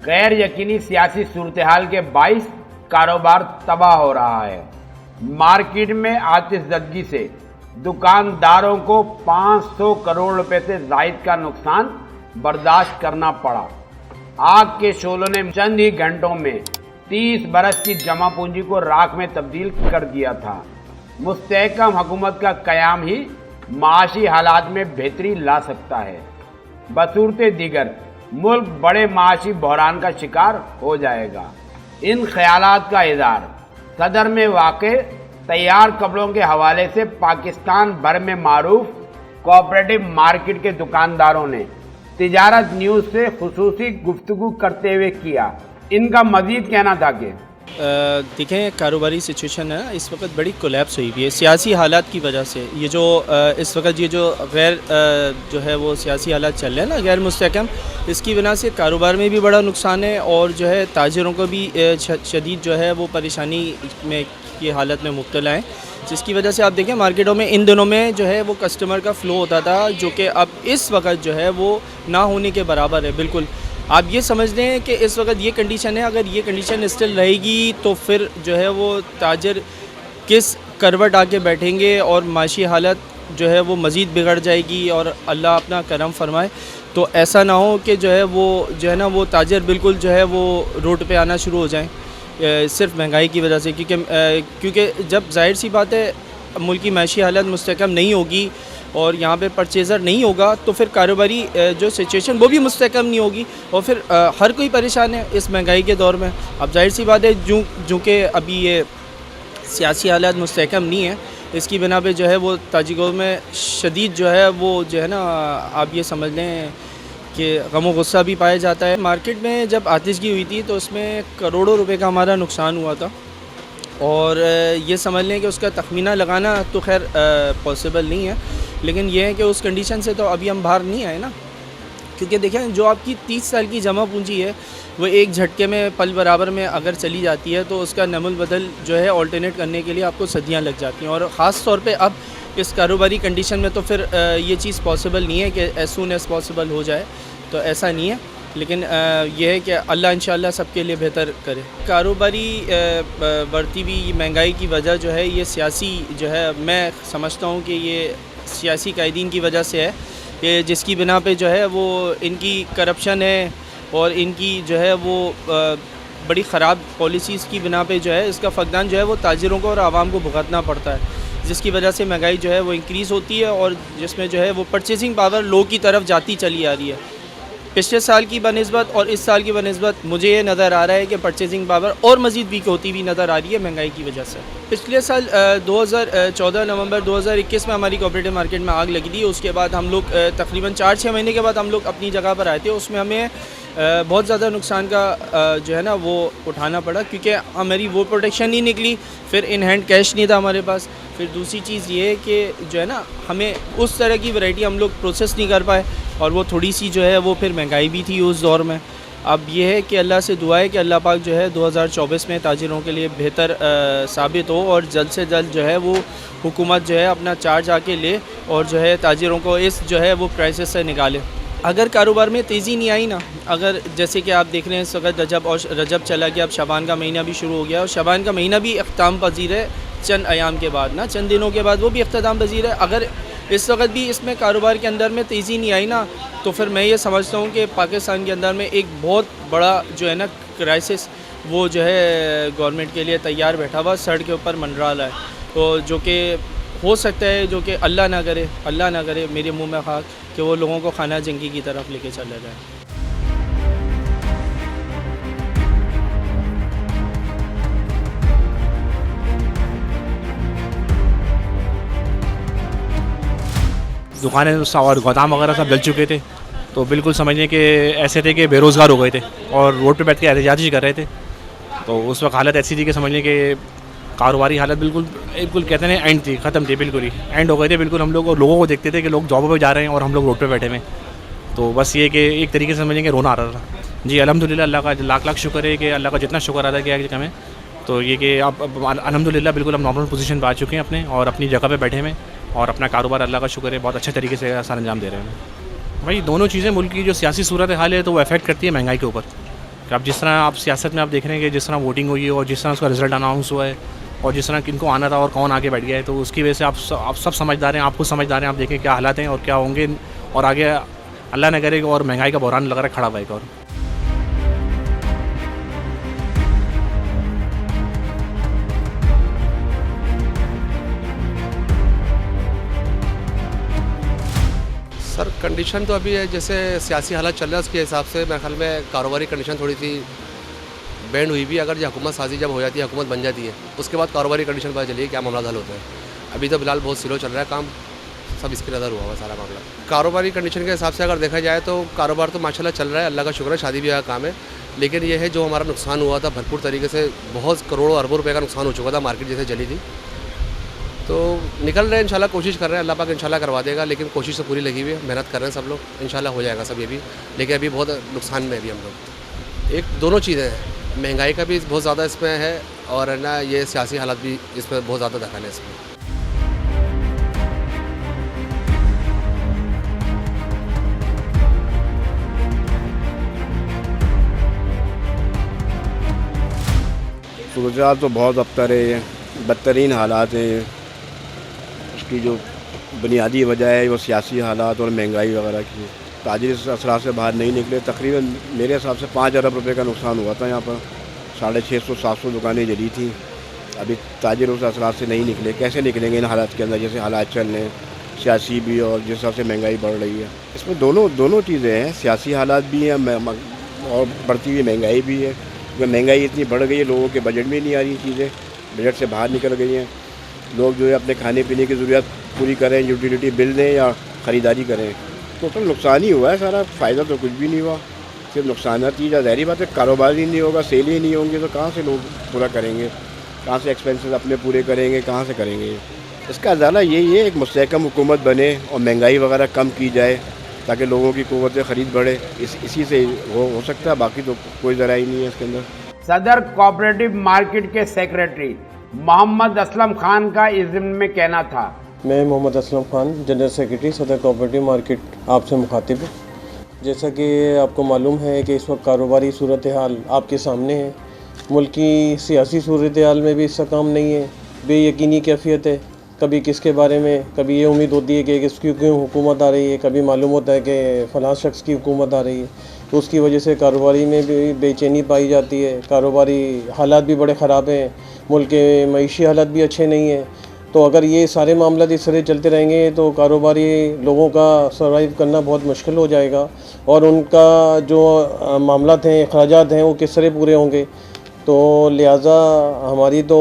गैर यकीनी सियासी सूरत हाल के बाइस कारोबार तबाह हो रहा है। मार्केट में आतिशबाजी से दुकानदारों को 500 करोड़ रुपए से जायद का नुकसान बर्दाश्त करना पड़ा। आग के शोलों ने चंद ही घंटों में 30 बरस की जमा पूंजी को राख में तब्दील कर दिया था। मुस्तहकम हुकूमत का कयाम ही माशी हालात में बेहतरी ला सकता है। बसूरते दीगर मुल्क बड़े माशी बहरान का शिकार हो जाएगा। इन ख्यालात का इज़हार सदर में वाक़े तैयार कपड़ों के हवाले से पाकिस्तान भर में मारूफ कोऑपरेटिव मार्केट के दुकानदारों ने तिजारत न्यूज़ से खुसूसी गुफ्तगू करते हुए किया। इनका मज़ीद कहना था कि देखें, कारोबारी सिचुएशन है इस वक्त बड़ी कोलैप्स हुई हुई है सियासी हालात की वजह से। ये जो इस वक्त ये जो गैर जो है वो सियासी हालात चल रहे हैं ना, गैर मुस्तहकम, इसकी वजह से कारोबार में भी बड़ा नुकसान है और जो है ताजिरों को भी शदीद जो है वो परेशानी में की हालत में मुब्तला है, जिसकी वजह से आप देखें मार्केटों में इन दिनों में जो है वो कस्टमर का फ़्लो होता था जो कि अब इस वक्त जो है वो ना होने के बराबर है। बिल्कुल आप ये समझ लें कि इस वक्त ये कंडीशन है, अगर ये कंडीशन स्टिल रहेगी तो फिर जो है वो ताजर किस करवट आके बैठेंगे और माशी हालत जो है वो मज़ीद बिगड़ जाएगी और अल्लाह अपना करम फरमाए तो ऐसा ना हो कि जो है वो ताजर बिल्कुल जो है वो रोड पे आना शुरू हो जाएं सिर्फ महंगाई की वजह से। क्योंकि जब जाहिर सी बात है मुल्क की माशी हालत मुस्तहकम नहीं होगी और यहाँ पे परचेज़र नहीं होगा तो फिर कारोबारी जो सिचुएशन वो भी मुस्तहकम नहीं होगी और फिर हर कोई परेशान है इस महंगाई के दौर में। अब जाहिर सी बात है जो कि अभी ये सियासी हालात मुस्तहकम नहीं है, इसकी बिना पे जो है वो ताजिरों में शदीद जो है वो जो है ना आप ये समझ लें कि गम व गुस्सा भी पाया जाता है। मार्केट में जब आतिशगी हुई थी तो उसमें करोड़ों रुपए का हमारा नुकसान हुआ था और ये समझ लें कि उसका तखमीना लगाना तो खैर पॉसिबल नहीं है, लेकिन यह है कि उस कंडीशन से तो अभी हम बाहर नहीं आए ना। क्योंकि देखें जो आपकी 30 साल की जमा पूंजी है वो एक झटके में पल बराबर में अगर चली जाती है तो उसका नमुल बदल जो है ऑल्टरनेट करने के लिए आपको सदियां लग जाती हैं और ख़ास तौर पे अब इस कारोबारी कंडीशन में तो फिर ये चीज़ पॉसिबल नहीं है कि एज़ सून एज़ पॉसिबल हो जाए, तो ऐसा नहीं है। लेकिन यह है कि अल्लाह इंशाअल्लाह सबके लिए बेहतर करे। कारोबारी बढ़ती हुई महंगाई की वजह जो है ये सियासी जो है मैं समझता हूँ कि ये सियासी कायदीन की वजह से है कि जिसकी बिना पे जो है वो इनकी करप्शन है और इनकी जो है वो बड़ी ख़राब पॉलिसीज़ की बिना पे जो है इसका फ़क़दान जो है वो ताजिरों को और आवाम को भुगतना पड़ता है, जिसकी वजह से महंगाई जो है वो इंक्रीज़ होती है और जिसमें जो है वो परचेसिंग पावर लो की तरफ जाती चली आ रही है। पिछले साल की बनिस्बत और इस साल की बनिस्बत मुझे ये नज़र आ रहा है कि परचेसिंग पावर और मज़ीद वीक होती हुई नज़र आ रही है महंगाई की वजह से। पिछले साल 2014 नवंबर 2021 में हमारी कोऑपरेटिव मार्केट में आग लगी थी। उसके बाद हम लोग तकरीबन 4-6 महीने के बाद हम लोग अपनी जगह पर आए थे। उसमें हमें बहुत ज़्यादा नुकसान का जो है ना वो उठाना पड़ा क्योंकि हमारी वो प्रोटेक्शन नहीं निकली, फिर इन हैंड कैश नहीं था हमारे पास। फिर दूसरी चीज़ ये है कि जो है ना हमें उस तरह की वैरायटी हम लोग प्रोसेस नहीं कर पाए और वो थोड़ी सी जो है वो फिर महंगाई भी थी उस दौर में। अब ये है कि अल्लाह से दुआ है कि अल्लाह पाक जो है 2024 में ताजिरों के लिए बेहतर साबित हो और जल्द से जल्द जो है वो हुकूमत जो है अपना चार्ज आके ले और जो है ताजिरों को इस जो है वो क्राइसिस से निकाले। अगर कारोबार में तेज़ी नहीं आई ना, अगर जैसे कि आप देख रहे हैं इस वक्त रजब चला गया, अब शबान का महीना भी शुरू हो गया और शबान का महीना भी इख्तिताम पजीर है चंद अयाम के बाद ना, चंद दिनों के बाद वो भी इख्तिताम पजीर है। अगर इस वक्त भी इसमें कारोबार के अंदर में तेज़ी नहीं आई ना तो फिर मैं ये समझता हूँ कि पाकिस्तान के अंदर में एक बहुत बड़ा जो है ना क्राइसिस वो जो है गवर्नमेंट के लिए तैयार बैठा हुआ सड़ के ऊपर मंडरा रहा है, तो जो कि हो सकता है जो कि अल्लाह ना करे मेरे मुंह में खाक कि वो लोगों को खाना जंगी की तरफ लेके चले जाए। दुकानें और गोदाम वगैरह सब जल चुके थे, तो बिल्कुल समझिए कि ऐसे थे कि बेरोज़गार हो गए थे और रोड पे बैठ के एहतजाज कर रहे थे। तो उस वक्त हालत ऐसी थी कि समझिए कि कारोबारी हालत बिल्कुल कहते हैं एंड थी, ख़त्म थी, बिल्कुल ही एंड हो गए थे बिल्कुल। हम लोग और लोगों को देखते थे कि लोग जॉबों पे जा रहे हैं और हम लोग रोड पे बैठे हुए, तो बस ये कि एक तरीके से समझें कि रोना आ रहा था। जी अल्हम्दुलिल्लाह, अल्लाह का लाख शुक्र है कि अल्लाह का जितना शुक्र अदा किया हमें, तो ये कि अब अल्हम्दुलिल्लाह बिल्कुल हम नॉर्मल पोजीशन पर आ चुके हैं अपने और अपनी जगह पे बैठे हुए और अपना कारोबार अल्लाह का शुक्र है बहुत अच्छे तरीके से सर अंजाम दे रहे हैं। भाई दोनों चीज़ें मुल्क की जो सियासी सूरत हाल है तो वो अफेक्ट करती है महंगाई के ऊपर। कि अब जिस तरह आप सियासत में आप देख रहे हैं कि जिस तरह वोटिंग हुई है और जिस तरह उसका रिजल्ट अनाउंस हुआ है और जिस तरह किनको आना था और कौन आगे बैठ गया है, तो उसकी वजह से आप सब समझदार हैं, आप खुद समझदार हैं, आप देखें क्या हालात हैं और क्या होंगे और आगे अल्लाह न करे और महंगाई का बहरान लग रहा है खड़ा हुआ है और सर कंडीशन तो अभी है जैसे सियासी हालात चल रहा है उसके हिसाब से मेरे ख्याल में कारोबारी कंडीशन थोड़ी सी बैंड हुई भी। अगर जो हुकूमत साजी जब हो जाती है, हुकूमत बन जाती है, उसके बाद कारोबारी कंडीशन पता चलिए क्या मामला हल होता है। अभी तो फिलहाल बहुत स्लो चल रहा है काम, सब इसकी नज़र हुआ हुआ सारा मामला। कारोबारी कंडीशन के हिसाब से अगर देखा जाए तो कारोबार तो माशाल्लाह चल रहा है, अल्लाह का शुक्र है, शादी ब्याह का काम है। लेकिन ये है जो हमारा नुकसान हुआ था भरपूर तरीके से, बहुत करोड़ों अरबों रुपये का नुकसान हो चुका था, मार्केट जैसे जली थी। तो निकल रहे हैं इंशाल्लाह, कोशिश कर रहे हैं, अल्लाह पाक इंशाल्लाह करवा देगा। लेकिन कोशिश तो पूरी लगी हुई है, मेहनत कर रहे हैं सब लोग, इंशाल्लाह हो जाएगा सब ये भी। लेकिन अभी बहुत नुकसान में अभी हम लोग। एक दोनों चीज़ें हैं, महंगाई का भी बहुत ज़्यादा इसमें है और है ना ये सियासी हालात भी इसमें बहुत ज़्यादा दखल है इसमें। सूरत तो बहुत अबतर है, बदतरीन हालात हैं। उसकी जो बुनियादी वजह है वो सियासी हालात और महंगाई वगैरह की। ताजिर इस असरा से बाहर नहीं निकले। तकरीबन मेरे हिसाब से 5 अरब रुपए का नुकसान हुआ था यहाँ पर। 650-700 दुकानें जली थी। अभी ताजिर उस असरा से नहीं निकले। कैसे निकलेंगे इन हालात के अंदर, जैसे हालात चल रहे हैं, सियासी भी और जिस हिसाब से महंगाई बढ़ रही है। इसमें दोनों चीज़ें हैं, सियासी हालात भी हैं और बढ़ती हुई महंगाई भी है। क्योंकि महंगाई इतनी बढ़ गई है, लोगों के बजट में नहीं आ रही चीज़ें, बजट से बाहर निकल गई हैं। लोग जो है अपने खाने पीने की ज़रूरत पूरी करें, यूटिलिटी बिल दें या ख़रीदारी करें, टोटल नुकसान ही हुआ है सारा। फ़ायदा तो कुछ भी नहीं हुआ, सिर्फ नुकसान ही। ज़ाहिर बात है, कारोबार ही नहीं होगा, सेल ही नहीं होंगे तो कहाँ से लोग पूरा करेंगे, कहाँ से एक्सपेंसेस अपने पूरे करेंगे, कहाँ से करेंगे। इसका अज़ाला यही है, एक मुस्तहकम हुकूमत बने और महंगाई वगैरह कम की जाए ताकि लोगों की क़ुव्वत ख़रीद बढ़े। इसी से हो सकता है, बाकी तो कोई ज़रा ही नहीं है इसके अंदर। सदर कोऑपरेटिव मार्केट के सेक्रेटरी मोहम्मद असलम खान का इस ज़िम्न में कहना था। मैं मोहम्मद असलम खान, जनरल सेक्रेटरी सदर कोऑपरेटिव मार्केट, आपसे मुखातिब हूँ। जैसा कि आपको मालूम है कि इस वक्त कारोबारी सूरत हाल आपके सामने है। मुल्क की सियासी सूरत हाल में भी इसका काम नहीं है, बेयकीनी कैफियत है। कभी किसके बारे में, कभी ये उम्मीद होती है कि किसकी क्यों हुकूमत आ रही है, कभी मालूम होता है कि फ़लाँ शख्स की हुकूमत आ रही है। तो उसकी वजह से कारोबारी में भी बेचैनी पाई जाती है। कारोबारी हालात भी बड़े ख़राब हैं, मुल्क के मईशी हालात भी अच्छे नहीं हैं। तो अगर ये सारे मामला इस तरह चलते रहेंगे तो कारोबारी लोगों का सर्वाइव करना बहुत मुश्किल हो जाएगा और उनका जो मामलात हैं, अखराजात हैं, वो किस तरह पूरे होंगे। तो लिहाजा हमारी तो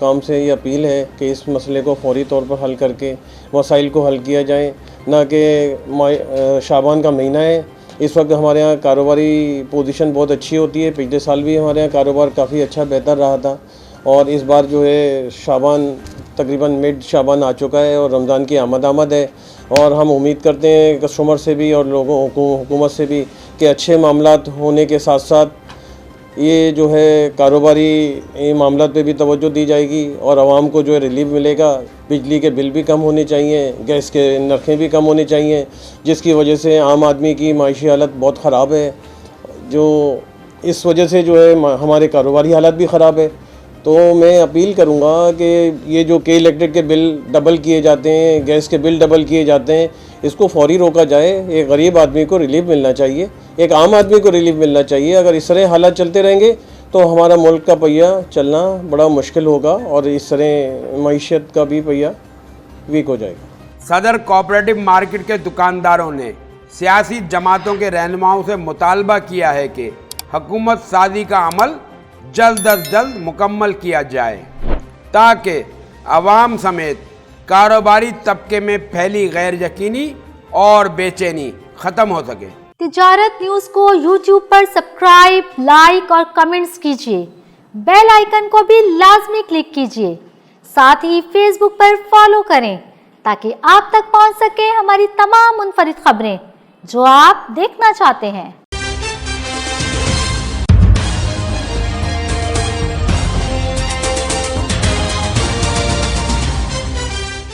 काम से ये अपील है कि इस मसले को फौरी तौर पर हल करके मसाइल को हल किया जाए, ना कि शाबान का महीना है। इस वक्त हमारे यहाँ कारोबारी पोजीशन बहुत अच्छी होती है। पिछले साल भी हमारे यहाँ कारोबार काफ़ी अच्छा बेहतर रहा था और इस बार जो है शाबान तकरीबन मिड शाबान आ चुका है और रमज़ान की आमद है और हम उम्मीद करते हैं कस्टमर से भी और लोगों हुकूमत से भी कि अच्छे मामलात होने के साथ साथ ये जो है कारोबारी मामलात पे भी तवज्जो दी जाएगी और आवाम को जो है रिलीफ मिलेगा। बिजली के बिल भी कम होने चाहिए, गैस के नरखें भी कम होने चाहिए, जिसकी वजह से आम आदमी की माशी हालत बहुत ख़राब है। जो इस वजह से जो है हमारे कारोबारी हालत भी ख़राब है। तो मैं अपील करूँगा कि ये जो के इलेक्ट्रिक के बिल डबल किए जाते हैं, गैस के बिल डबल किए जाते हैं, इसको फौरी रोका जाए। एक गरीब आदमी को रिलीफ मिलना चाहिए, एक आम आदमी को रिलीफ मिलना चाहिए। अगर इस तरह हालात चलते रहेंगे तो हमारा मुल्क का पहिया चलना बड़ा मुश्किल होगा और इस तरह मईशत का भी पहिया वीक हो जाएगा। सदर कोऑपरेटिव मार्केट के दुकानदारों ने सियासी जमातों के रहनुमाओं से मुतालबा किया है कि हुकूमत साजी का अमल जल्द अज जल्द मुकम्मल किया जाए ताकि अवाम समेत कारोबारी तबके में फैली गैर यकीनी और बेचैनी ख़त्म हो सके। तिजारत न्यूज़ को यूट्यूब पर सब्सक्राइब, लाइक और कमेंट्स कीजिए। बेल आइकन को भी लाजमी क्लिक कीजिए। साथ ही फेसबुक पर फॉलो करें ताकि आप तक पहुंच सके हमारी तमाम मुनफरिद खबरें जो आप देखना चाहते हैं।